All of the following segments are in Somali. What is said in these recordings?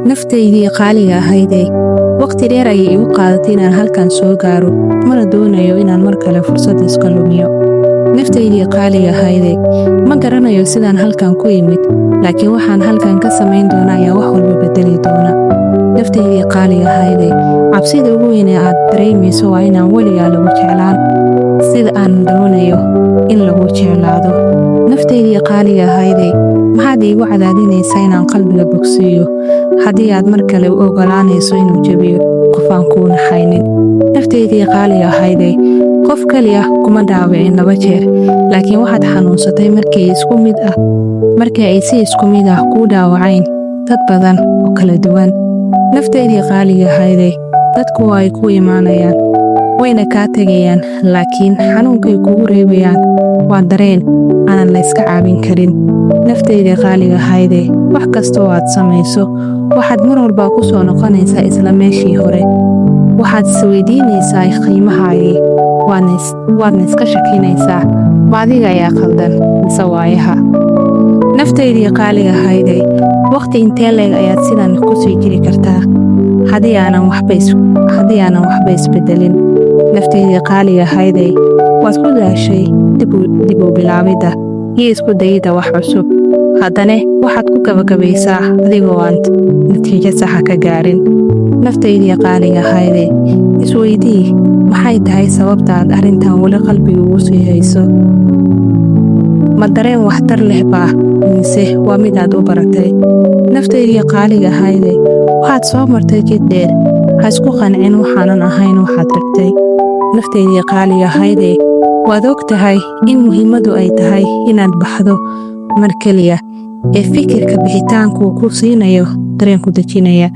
naftaydii qaaliga ahaydee waqti dheer ayay igu qaadatay inaan halkan soo gaaro, mana doonayo inaan mar kale fursad iska lumiyo. Naftaydii qaaliga ahaydee ma garanayo sidaan halkan ku imid, laakiin waxaan halkan ka samayn doonaa ayaa wax walba bedeli doona. Naftaydii qaaliga ahaydee cabsida ugu weyn ee aad dareemayso waa inaan weligaa lagu jeclaan sida aan doonayo in lagu jeclaado. Naftaydii qaaliga ahaydee maxaad iigu cadaadinaysaa inaan qalbiga bogsiiyo haddii aad mar kale u ogolaanayso inuu jabiyo qof aan kuu naxaynin? Naftaydii qaaliga ahaydee qof kaliya kuma dhaawicin 2 jeer, laakiin waxaad xanuunsatay markii ay si isku mid ah kuu dhaawacayn dad badan oo kala duwan. Naftaydii qaaliga ahaydee dadku waa ay ku imaanayaan, wayna kaa tegayaan, laakiin xanuunkay kugu reebayaan waa dareen aanan la iska caabin karin. Naftaydii qaaliga ahaydee wax kasta oo aad samayso waxaad mar walba ku soo noqonaysaa isla meeshii hore. Waxaad isweydiinaysaa qiimahaagii, waadna iska shakinaysaa ma adiga ayaa qaldan mise waayaha. Naftaydii qaaliga ahaydee waqti intee leeg ayaad sidan ku sii jiri kartaa haddii aanan waxba isbedelin? Naftaydii qaaliga ahaydee waad ku daashay dib u bilaabidda iyo isku dayidda wax cusub, haddana waxaad ku gabagabaysaa adigoo aan natiijo saxa ka gaarin. Naftaydii qaaliga ahaydee isweydii maxay tahay sababta aad arrintan weli qalbiga ugu sii hayso? Ma dareen waxtar leh baa mise waa mid aad u baratay? Naftaydii qaaliga ahaydee waxaad soo martay jid dheer, ha isku qancin waxaanan ahayn waxaad rabtay. Naftaydii qaaliga ahaydee waad og tahay in muhiimadu ay tahay inaad baxdo mar keliya ee fikirka bixitaankuu ku siinayo dareen ku dejinaya.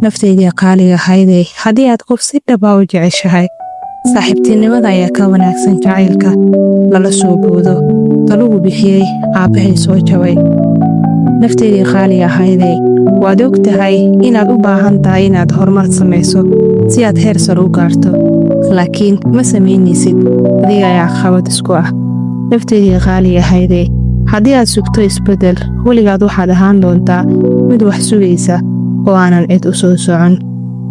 Naftaydii qaaliga ahaydee haddii aad qof si dhab ah u jeceshahay, saaxiibtinimada ayaa ka wanaagsan jacaylka lala soo boodo lagu bixiyey aabbahay soo jabay. Naftaydii qaaliga ahaydee waad og tahay inaad u baahan tahay inaad horumar samayso si aad heer sare u gaarto, laakiin ma samaynaysid, adiga ayaa caqabad isku ah. Naftaydii qaaliga ahaydee haddii aad sugto isbeddel, weligaad waxaad ahaan doontaa mid wax sugaysa oo aanan cid u soo socon.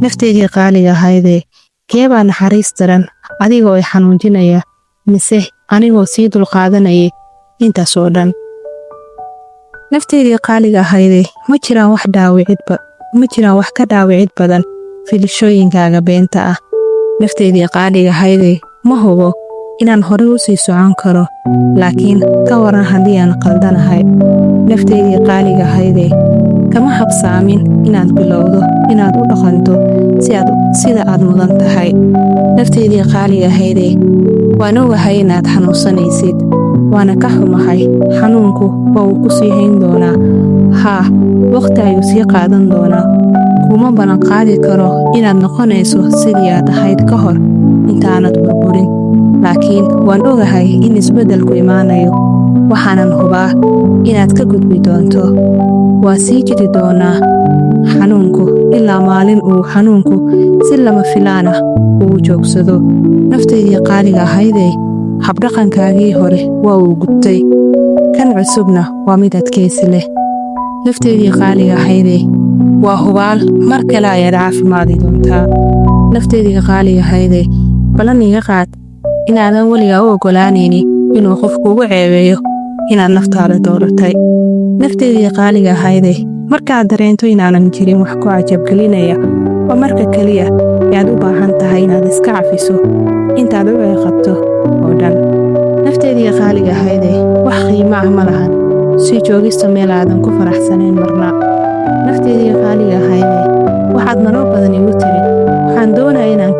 Naftaydii qaaliga ahaydee keebaa naxariis daran, adigoo ay xanuujinaya mise anigoo sii dulqaadanayay intaas oo dhan? Naftaydii qaaliga ahaydee ma jiraan wax ka dhaawicid badan filashooyinkaaga beenta ah. Naftaydii qaaliga ahaydee ma hubo inaan horey u sii socon karo, laakiin ka waran haddii aan qaldanahay? Naftaydii qaaliga ahaydee kama habsaamin inaad bilowdo inaad u dhaqanto sida aad mudan tahay. Naftaydii qaaliga ahaydee waan ogahay inaad xanuunsanaysid, waana ka xumahay. Xanuunku waa uu ku sii hayn doonaa, waqti ayuu sii qaadan doonaa. Kuma balan qaadi karo inaad noqonayso sidii aad ahayd ka hor intaanad burburin, laakiin waan ogahay in isbeddelku imaanayo. Waxaanan hubaa inaad ka gudbi doonto. Waa sii jiri doonaa xanuunku ilaa maalin uu xanuunku si lama filaan ah ugu joogsado. Naftaydii qaaliga ahaydee habdhaqankaagii hore waa uu gubtay, kan cusubna waa mid adkaysi leh. Naftaydii qaaliga ahaydee waa hubaal mar kale ayaad caafimaadi doontaa. Naftaydii qaaliga ahaydee ballan iga qaad inaadan weligaa u ogolaanaynin inuu qof kugu ceebeeyo inaad naftaada dooratay. Naftaydii qaaliga ahaydee markaad dareento inaanan jirin wax ku cajabgelinaya, waa marka keliya ayaad u baahan tahay inaad iska cafiso intaad u ceeqabto oo dhan. Naftaydii qaaliga ahaydee wax qiimo ah ma lahan sii joogista meel aadan ku faraxsanayn marna. Naftaydii qaaliga ahaydee waxaad marar badan igu tiri waxaan doonayaa inaan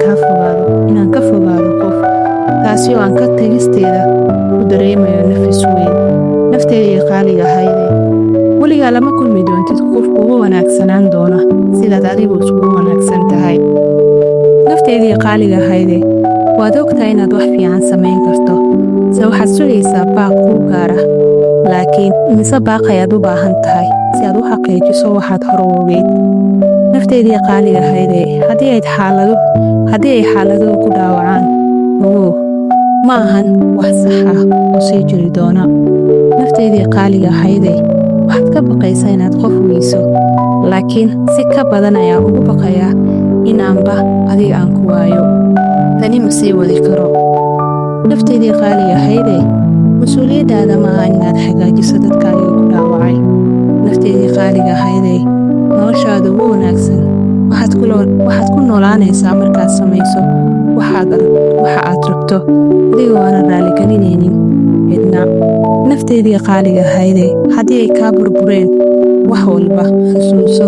ka fogaado qof, taasi oo aan ka tegisteeda ku dareemayo nafis weyn. Naftaydii qaaliga ahaydee weligaa lama kulmi doontid qof ugu wanaagsanaan doona sidaad adigu iskugu wanaagsan tahay. Naftaydii qaaliga ahaydee waad ogtahay inaad wax fiican samayn karto, se waxaad sugaysaa baaq kuu gaara, laakiin mise baaq ayaad u baahan tahay si aad u xaqiijiso waxaad hor u ogeyd. Naftaydii qaaliga ahaydee haddii ay xaaladuhu ku dhaawacaan, ma ahan wax sax ah oo sii jiri doona. Naftaydii qaaliga ahaydee waxaad ka baqaysaa inaad qof weyso, laakiin si ka badan ayaan ugu baqayaa inaanba adiga aan ku waayo. Tani ma sii wadi karo. Naftaydii qaaliga ahaydee, mas-uuliyaddaada maaha inaad hagaajiso dadkaaga ku dhaawacay. Naftaydii qaaliga ahaydee, noloshaadu ugu wanaagsan waxaad ku noolaanaysaa markaad samayso waxa aad rabto adigoo aanan raaligelinaynin cidna. Naftaydii qaaliga ahaydee, haddii ay kaa burbureen wax walba, xasuuso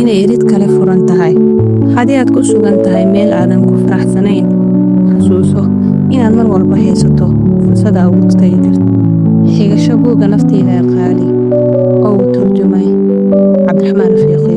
inay irid kale furan tahay. Haddii aad ku sugan tahay meel aadan ku faraxsanayn, xasuuso inaad mar walba haysato fursada ugu tagi xigasho buugga naftayda qaali oo uu turjumay Cabdiraxmaan Rafiiq.